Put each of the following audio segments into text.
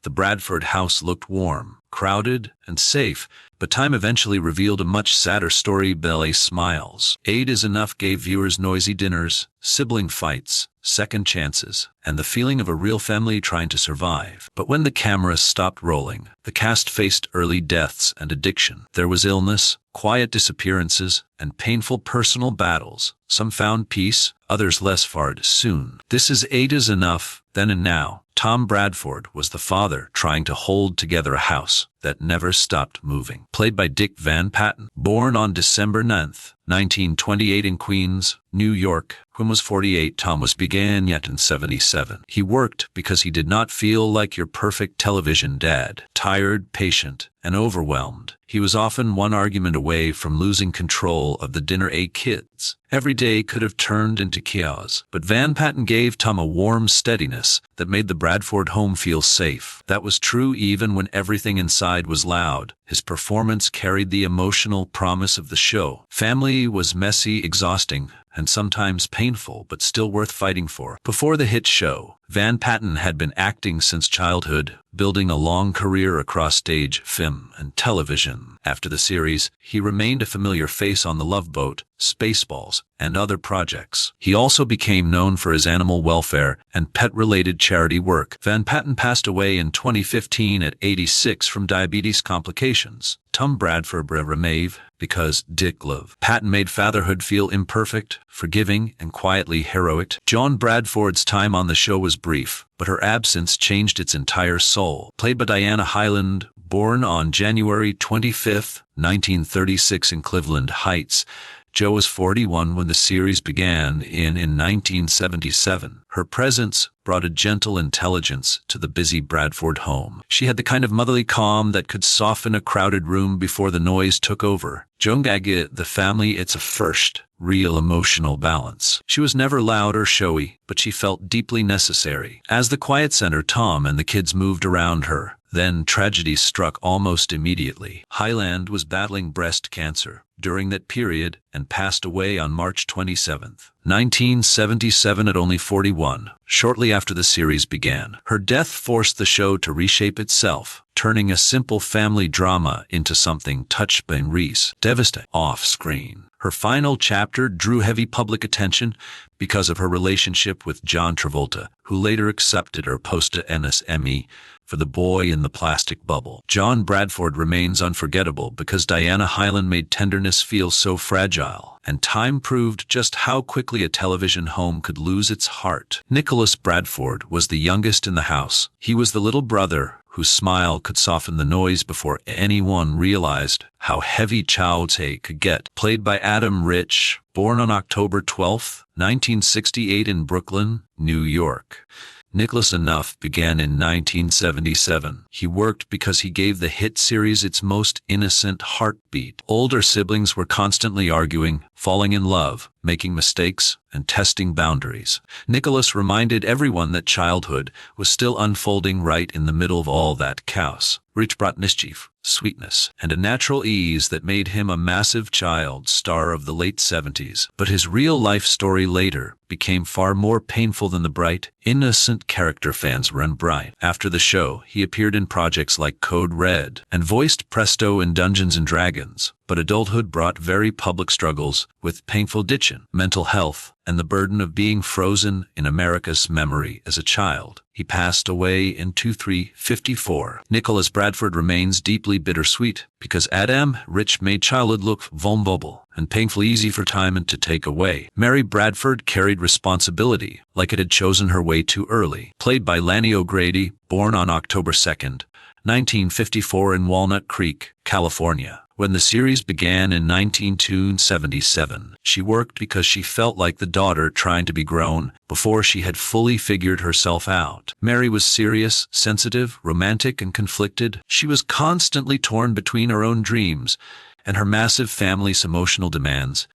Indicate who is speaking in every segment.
Speaker 1: The Bradford house looked warm, crowded, and safe, but time eventually revealed a much sadder story. Belly Smiles. 8 is Enough gave viewers noisy dinners, sibling fights, second chances, and the feeling of a real family trying to survive. But when the cameras stopped rolling, the cast faced early deaths and addiction. There was illness, quiet disappearances, and painful personal battles. Some found peace, others less far too soon. This is 8 is Enough, Then and Now. Tom Bradford was the father trying to hold together a house that never stopped moving. Played by Dick Van Patten. Born on December 9, 1928 in Queens, New York, when was 48, Tom was began yet in 77. He worked because he did not feel like your perfect television dad. Tired, patient, and overwhelmed, he was often one argument away from losing control of the dinner. 8 kids. Every day could have turned into chaos, but Van Patten gave Tom a warm steadiness that made the Bradford home feel safe. That was true even when everything inside was loud. His performance carried the emotional promise of the show. Family was messy, exhausting, and sometimes painful, but still worth fighting for. Before the hit show, Van Patten had been acting since childhood, building a long career across stage, film, and television. After the series, he remained a familiar face on The Love Boat, Spaceballs, and other projects. He also became known for his animal welfare and pet-related charity work. Van Patten passed away in 2015 at 86 from diabetes complications. Tom Bradford remained because Dick Love Patten made fatherhood feel imperfect, forgiving, and quietly heroic. John Bradford's time on the show was brief, but her absence changed its entire soul. Played by Diana Hyland, born on January 25, 1936 in Cleveland Heights, Jo was 41 when the series began in 1977. Her presence brought a gentle intelligence to the busy Bradford home. She had the kind of motherly calm that could soften a crowded room before the noise took over. Jo gave the family its first real emotional balance. She was never loud or showy, but she felt deeply necessary. As the quiet center, Tom and the kids moved around her. Then tragedy struck almost immediately. Hyland was battling breast cancer during that period and passed away on March 27, 1977 at only 41, shortly after the series began. Her death forced the show to reshape itself, turning a simple family drama into something touched by Reese. Devastating. Off-screen. Her final chapter drew heavy public attention because of her relationship with John Travolta, who later accepted her post-Ennis Emmy for The Boy in the Plastic Bubble. John Bradford remains unforgettable because Diana Hyland made tenderness feel so fragile, and time proved just how quickly a television home could lose its heart. Nicholas Bradford was the youngest in the house. He was the little brother whose smile could soften the noise before anyone realized how heavy child's hate could get. Played by Adam Rich, born on October 12, 1968 in Brooklyn, New York. Nicholas Enough began in 1977. He worked because he gave the hit series its most innocent heartbeat. Older siblings were constantly arguing, falling in love, making mistakes, and testing boundaries. Nicholas reminded everyone that childhood was still unfolding right in the middle of all that chaos. Rich brought mischief, sweetness, and a natural ease that made him a massive child star of the late 70s. But his real-life story later became far more painful than the bright, innocent character fans run bright. After the show, he appeared in projects like Code Red and voiced Presto in Dungeons & Dragons. But adulthood brought very public struggles with painful addiction, mental health, and the burden of being frozen in America's memory as a child. He passed away in 2354. Nicholas Bradford remains deeply bittersweet because Adam Rich made childhood look vulnerable and painfully easy for time to take away. Mary Bradford carried responsibility like it had chosen her way too early. Played by Lanny O'Grady, born on October 2, 1954 in Walnut Creek, California. When the series began in 1977, she worked because she felt like the daughter trying to be grown before she had fully figured herself out. Mary was serious, sensitive, romantic, and conflicted. She was constantly torn between her own dreams and her massive family's emotional demands.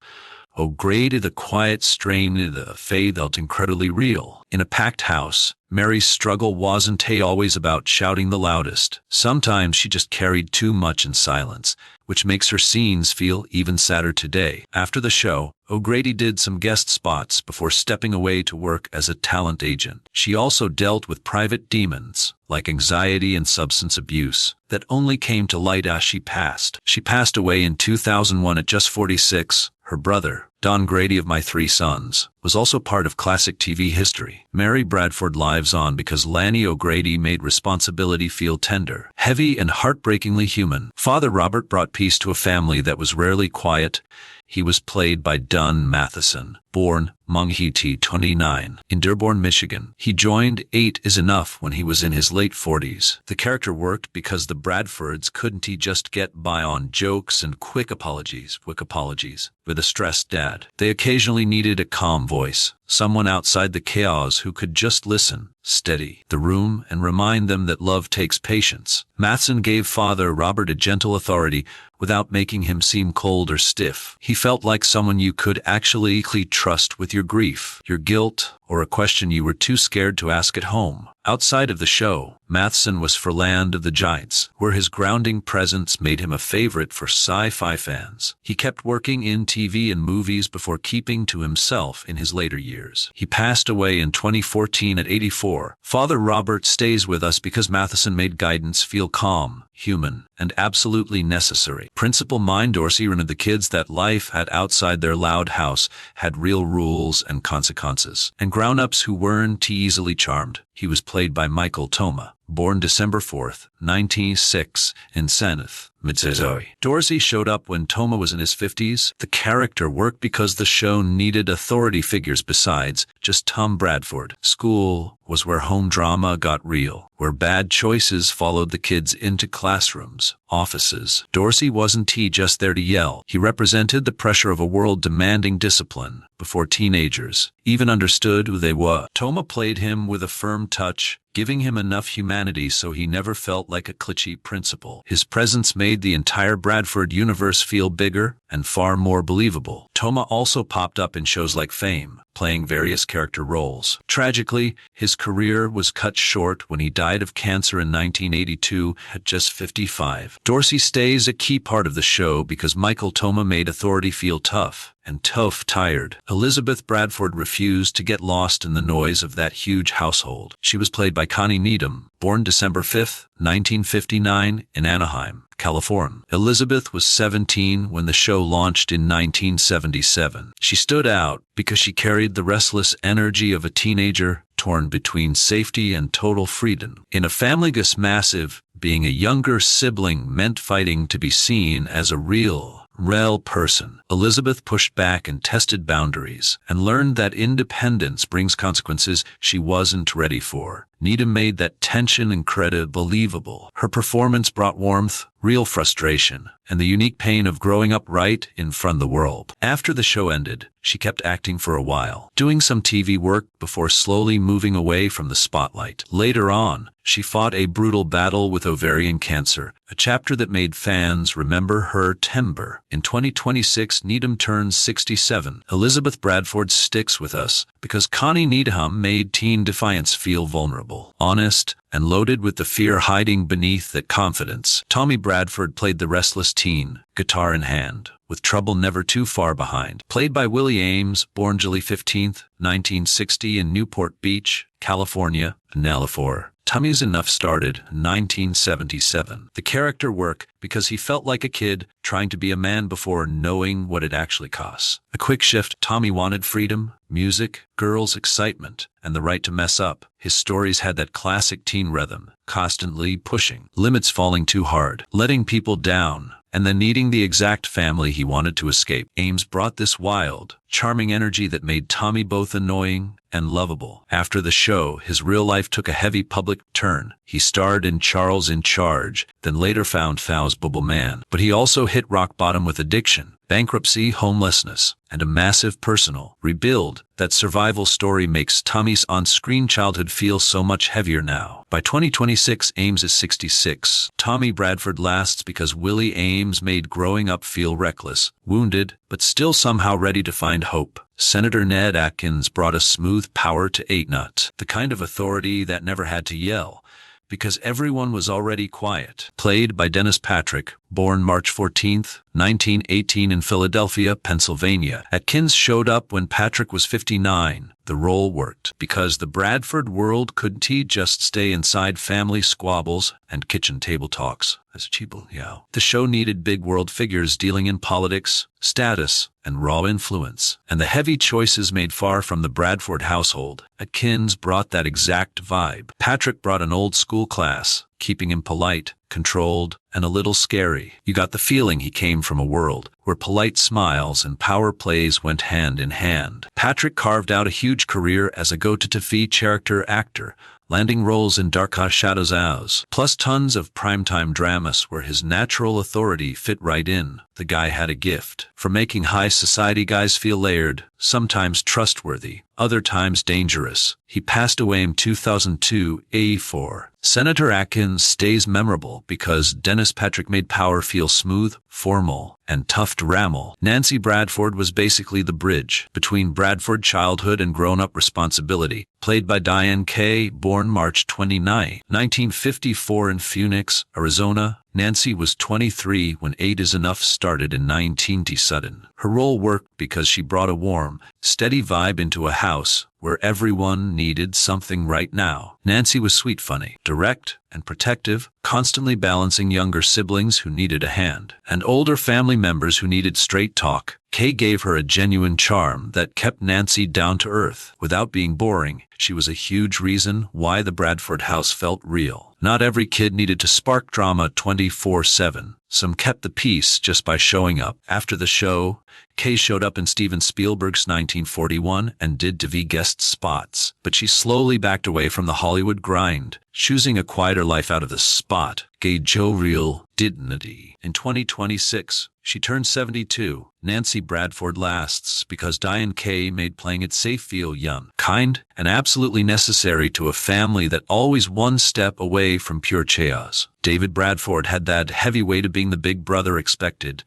Speaker 1: O'Grady, the quiet strain of the faith felt incredibly real. In a packed house, Mary's struggle wasn't always about shouting the loudest. Sometimes she just carried too much in silence, which makes her scenes feel even sadder today. After the show, O'Grady did some guest spots before stepping away to work as a talent agent. She also dealt with private demons, like anxiety and substance abuse, that only came to light as she passed. She passed away in 2001 at just 46. Her brother, Don Grady of My Three Sons, was also part of classic TV history. Mary Bradford lives on because Lanny O'Grady made responsibility feel tender, heavy, and heartbreakingly human. Father Robert brought peace to a family that was rarely quiet. He was played by Dunn Matheson, born Munghiti 29, in Dearborn, Michigan. He joined 8 is Enough when he was in his late 40s. The character worked because the Bradfords couldn't just get by on jokes and quick apologies with a stressed dad. They occasionally needed a calm voice, someone outside the chaos who could just listen, steady the room, and remind them that love takes patience. Matheson gave Father Robert a gentle authority without making him seem cold or stiff. He felt like someone you could actually trust with your grief, your guilt, or a question you were too scared to ask at home. Outside of the show, Matheson was for Land of the Giants, where his grounding presence made him a favorite for sci-fi fans. He kept working in TV and movies before keeping to himself in his later years. He passed away in 2014 at 84. Father Robert stays with us because Matheson made guidance feel calm, human, and absolutely necessary. Principal Mind Dorsey reminded the kids that life had outside their loud house had real rules and consequences, and grown-ups who weren't easily charmed. He was played by Michael Toma, born December 4, 1906, in Seneth, Missouri. Dorsey showed up when Toma was in his 50s. The character worked because the show needed authority figures besides just Tom Bradford. School was where home drama got real, where bad choices followed the kids into classrooms, offices. Dorsey wasn't just there to yell. He represented the pressure of a world demanding discipline before teenagers even understood who they were. Toma played him with a firm touch, giving him enough humanity so he never felt like a cliché principal. His presence made the entire Bradford universe feel bigger and far more believable. Toma also popped up in shows like Fame, playing various character roles. Tragically, his career was cut short when he died of cancer in 1982 at just 55. Dorsey stays a key part of the show because Michael Toma made authority feel tough, and tough tired. Elizabeth Bradford refused to get lost in the noise of that huge household. She was played by Connie Needham, born December 5, 1959, in Anaheim, California. Elizabeth was 17 when the show launched in 1977. She stood out because she carried the restless energy of a teenager torn between safety and total freedom. In a family this massive, being a younger sibling meant fighting to be seen as a real person. Elizabeth pushed back and tested boundaries, and learned that independence brings consequences she wasn't ready for. Needham made that tension incredibly believable. Her performance brought warmth, real frustration, and the unique pain of growing up right in front of the world. After the show ended, she kept acting for a while, doing some TV work before slowly moving away from the spotlight. Later on, she fought a brutal battle with ovarian cancer, a chapter that made fans remember her timber. In 2026, Needham turns 67. Elizabeth Bradford sticks with us because Connie Needham made teen defiance feel vulnerable, honest, and loaded with the fear hiding beneath that confidence. Tommy Bradford played the restless teen, guitar in hand, with trouble never too far behind. Played by Willie Ames, born July 15, 1960, in Newport Beach, California, Nelafor. Tommy's Enough started in 1977. The character worked because he felt like a kid trying to be a man before knowing what it actually costs. A quick shift. Tommy wanted freedom, music, girls, excitement, and the right to mess up. His stories had that classic teen rhythm, constantly pushing limits, falling too hard, letting people down, and then needing the exact family he wanted to escape. Ames brought this wild, charming energy that made Tommy both annoying and lovable. After the show, his real life took a heavy public turn. He starred in Charles in Charge, then later found Fow's Bubble Man. But he also hit rock bottom with addiction, bankruptcy, homelessness, and a massive personal rebuild. That survival story makes Tommy's on-screen childhood feel so much heavier now. By 2026, Ames is 66. Tommy Bradford lasts because Willie Ames made growing up feel reckless, wounded, but still somehow ready to find hope. Senator Ned Atkins brought a smooth power to 8-Nut, the kind of authority that never had to yell, because everyone was already quiet. Played by Dennis Patrick, born March 14, 1918 in Philadelphia, Pennsylvania. Atkins showed up when Patrick was 59. The role worked because the Bradford world couldn't just stay inside family squabbles and kitchen table talks. The show needed big world figures dealing in politics, status, and raw influence, and the heavy choices made far from the Bradford household. Atkins brought that exact vibe. Patrick brought an old school class, keeping him polite, controlled, and a little scary. You got the feeling he came from a world where polite smiles and power plays went hand in hand. Patrick carved out a huge career as a go-to-fee character actor, landing roles in Dark Shadows House, plus tons of primetime dramas where his natural authority fit right in. The guy had a gift for making high society guys feel layered, sometimes trustworthy, other times dangerous. He passed away in 2002, 84. Senator Atkins stays memorable because Dennis Patrick made power feel smooth, formal, and tough to ramble. Nancy Bradford was basically the bridge between Bradford childhood and grown-up responsibility. Played by Diane Kay, born March 29, 1954 in Phoenix, Arizona, Nancy was 23 when 8 is Enough started in 1997. Her role worked because she brought a warm, steady vibe into a house where everyone needed something right now. Nancy was sweet, funny, direct, and protective, constantly balancing younger siblings who needed a hand and older family members who needed straight talk. Kay gave her a genuine charm that kept Nancy down to earth. Without being boring, she was a huge reason why the Bradford house felt real. Not every kid needed to spark drama 24/7. Some kept the peace just by showing up. After the show, Kay showed up in Steven Spielberg's 1941 and did TV guest spots, but she slowly backed away from the Hollywood grind, choosing a quieter life out of the spot. Gave Joe real dignity. In 2026, she turned 72. Nancy Bradford lasts because Diane Kay made playing it safe feel young, kind, and absolutely necessary to a family that always one step away from pure chaos. David Bradford had that heavy weight of being the big brother expected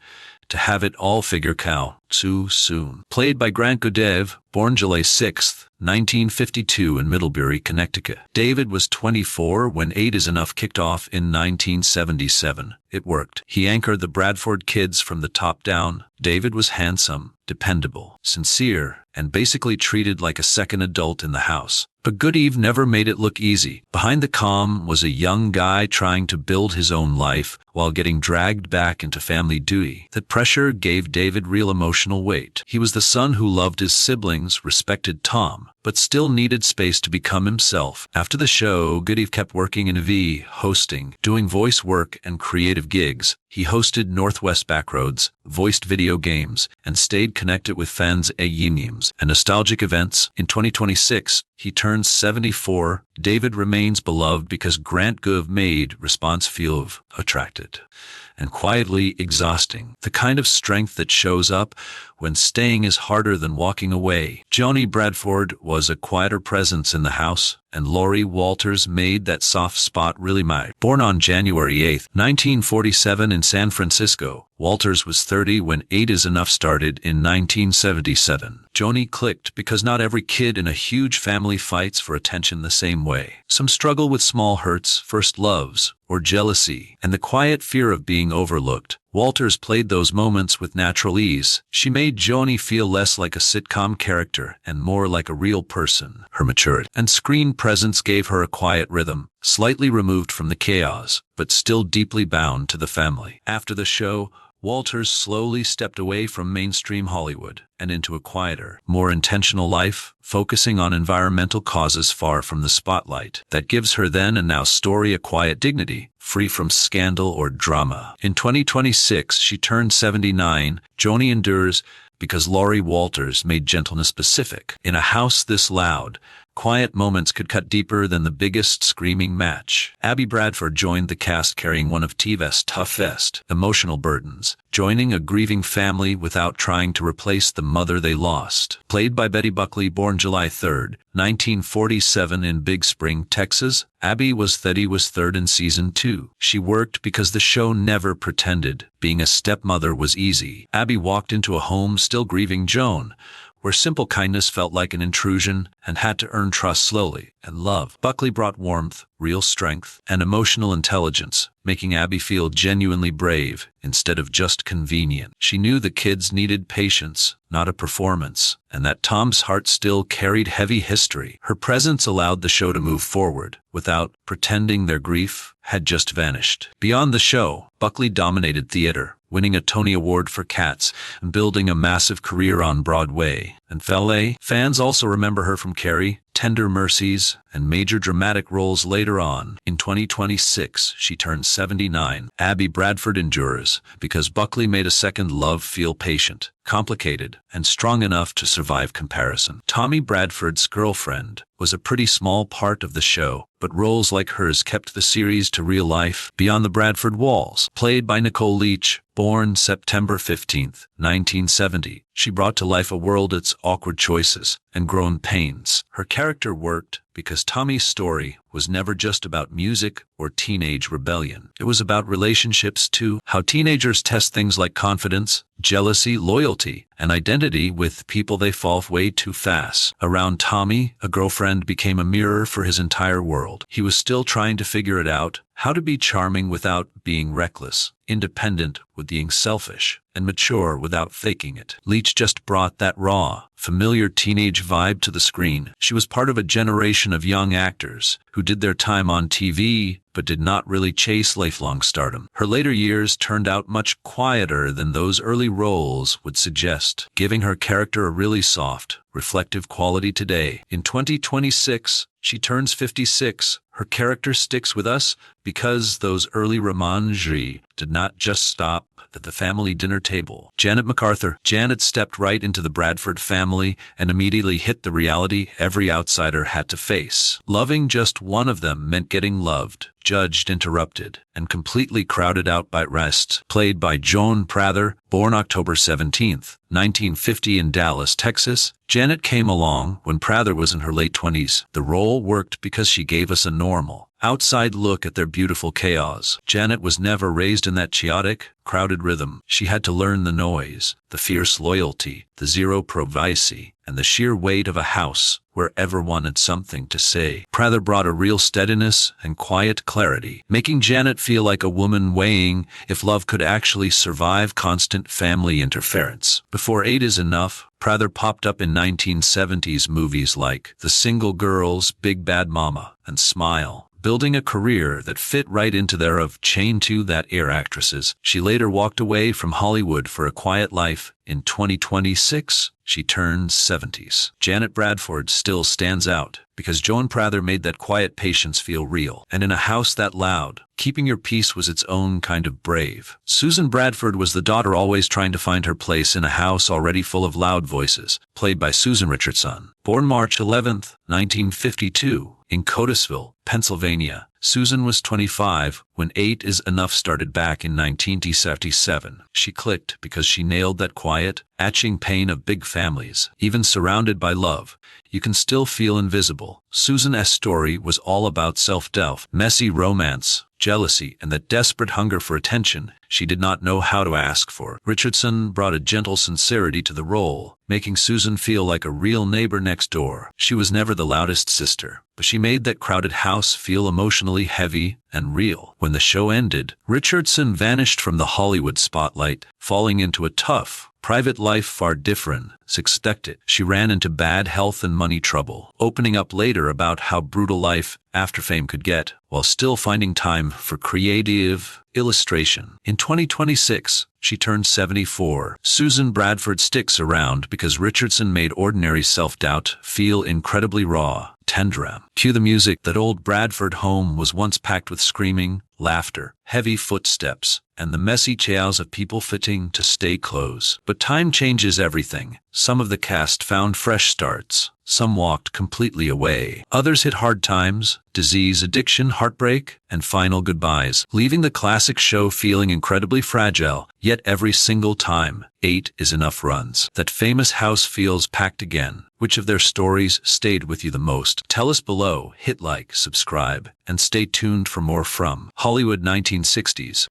Speaker 1: to have it all figure out too soon. Played by Grant Godev, born July 6, 1952 in Middlebury, Connecticut. David was 24 when 8 is Enough kicked off in 1977. It worked. He anchored the Bradford kids from the top down. David was handsome, dependable, sincere, and basically treated like a second adult in the house. But Godev never made it look easy. Behind the calm was a young guy trying to build his own life while getting dragged back into family duty. That pressure gave David real emotional weight. He was the son who loved his siblings, respected Tom, but still needed space to become himself. After the show, Godev kept working in AV, hosting, doing voice work and creative gigs. He hosted Northwest Backroads, voiced video games, and stayed connected with fans at unions and nostalgic events. In 2026, he turns 74. David remains beloved because Grant Godev made response feel attracted and quietly exhausting. The kind of strength that shows up when staying is harder than walking away. Joni Bradford was a quieter presence in the house, and Laurie Walters made that soft spot really matter. Born on January 8, 1947 in San Francisco, Walters was 30 when 8 is Enough started in 1977. Joni clicked because not every kid in a huge family fights for attention the same way. Some struggle with small hurts, first loves, or jealousy, and the quiet fear of being overlooked. Walters played those moments with natural ease. She made Joni feel less like a sitcom character and more like a real person. Her maturity and screen presence gave her a quiet rhythm, slightly removed from the chaos, but still deeply bound to the family. After the show, Walters slowly stepped away from mainstream Hollywood and into a quieter, more intentional life, focusing on environmental causes far from the spotlight. That gives her then and now story a quiet dignity, free from scandal or drama. In 2026, she turned 79. Joni endures because Laurie Walters made gentleness specific. In a house this loud, quiet moments could cut deeper than the biggest screaming match. Abby Bradford joined the cast carrying one of TV's toughest emotional burdens, joining a grieving family without trying to replace the mother they lost. Played by Betty Buckley, born July 3, 1947 in Big Spring, Texas, Abby was third in season 2. She worked because the show never pretended being a stepmother was easy. Abby walked into a home still grieving Joan, where simple kindness felt like an intrusion and had to earn trust slowly and love. Buckley brought warmth, real strength, and emotional intelligence, making Abby feel genuinely brave instead of just convenient. She knew the kids needed patience, not a performance, and that Tom's heart still carried heavy history. Her presence allowed the show to move forward without pretending their grief had just vanished. Beyond the show, Buckley dominated theater, winning a Tony Award for Cats and building a massive career on Broadway and ballet. Fans also remember her from Carrie, Tender Mercies, and major dramatic roles later on. In 2026, she turned 79. Abby Bradford endures because Buckley made a second love feel patient, complicated, and strong enough to survive comparison. Tommy Bradford's girlfriend was a pretty small part of the show, but roles like hers kept the series to real life beyond the Bradford walls. Played by Nicole Leach, born September 15, 1970, she brought to life a world its awkward choices and grown pains. Her character worked because Tommy's story was never just about music or teenage rebellion. It was about relationships too, how teenagers test things like confidence, jealousy, loyalty, and identity with people they fall way too fast. Around Tommy, a girlfriend became a mirror for his entire world. He was still trying to figure it out, how to be charming without being reckless, independent with being selfish, and mature without faking it. Leach just brought that raw, familiar teenage vibe to the screen. She was part of a generation of young actors who did their time on TV but did not really chase lifelong stardom. Her later years turned out much quieter than those early roles would suggest, giving her character a really soft, reflective quality today. In 2026, she turns 56. Her character sticks with us because those early romances did not just stop at the family dinner table. Janet MacArthur. Janet stepped right into the Bradford family and immediately hit the reality every outsider had to face. Loving just one of them meant getting loved, judged, interrupted, and completely crowded out by rest. Played by Joan Prather, born October 17, 1950 in Dallas, Texas, Janet came along when Prather was in her late 20s. The role worked because she gave us a normal, outside look at their beautiful chaos. Janet was never raised in that chaotic, crowded rhythm. She had to learn the noise, the fierce loyalty, the zero privacy, and the sheer weight of a house where everyone had something to say. Prather brought a real steadiness and quiet clarity, making Janet feel like a woman weighing if love could actually survive constant family interference. Before 8 is enough, Prather popped up in 1970s movies like The Single Girls, Big Bad Mama, and Smile, building a career that fit right into their of chain to that era actresses. She later walked away from Hollywood for a quiet life. In 2026, she turns 70s. Janet Bradford still stands out because Joan Prather made that quiet patience feel real. And in a house that loud, keeping your peace was its own kind of brave. Susan Bradford was the daughter always trying to find her place in a house already full of loud voices, played by Susan Richardson. Born March 11, 1952, in Coatesville, Pennsylvania, Susan was 25 when 8 is Enough started back in 1977. She clicked because she nailed that quiet, etching pain of big families. Even surrounded by love, you can still feel invisible. Susan's story was all about self-doubt, messy romance, jealousy, and that desperate hunger for attention she did not know how to ask for. Richardson brought a gentle sincerity to the role, making Susan feel like a real neighbor next door. She was never the loudest sister, but she made that crowded house feel emotionally heavy and real. When the show ended, Richardson vanished from the Hollywood spotlight, falling into a tough, private life far different. Expected. She ran into bad health and money trouble, opening up later about how brutal life after fame could get, while still finding time for creative illustration. In 2026, she turned 74. Susan Bradford sticks around because Richardson made ordinary self-doubt feel incredibly raw, tender. Cue the music. That old Bradford home was once packed with screaming, laughter, heavy footsteps, and the messy chaos of people fitting to stay close. But time changes everything. Some of the cast found fresh starts. Some walked completely away. Others hit hard times, disease, addiction, heartbreak, and final goodbyes, leaving the classic show feeling incredibly fragile. Yet every single time, 8 is enough runs. That famous house feels packed again. Which of their stories stayed with you the most? Tell us below, hit like, subscribe, and stay tuned for more from Hollywood 1960s.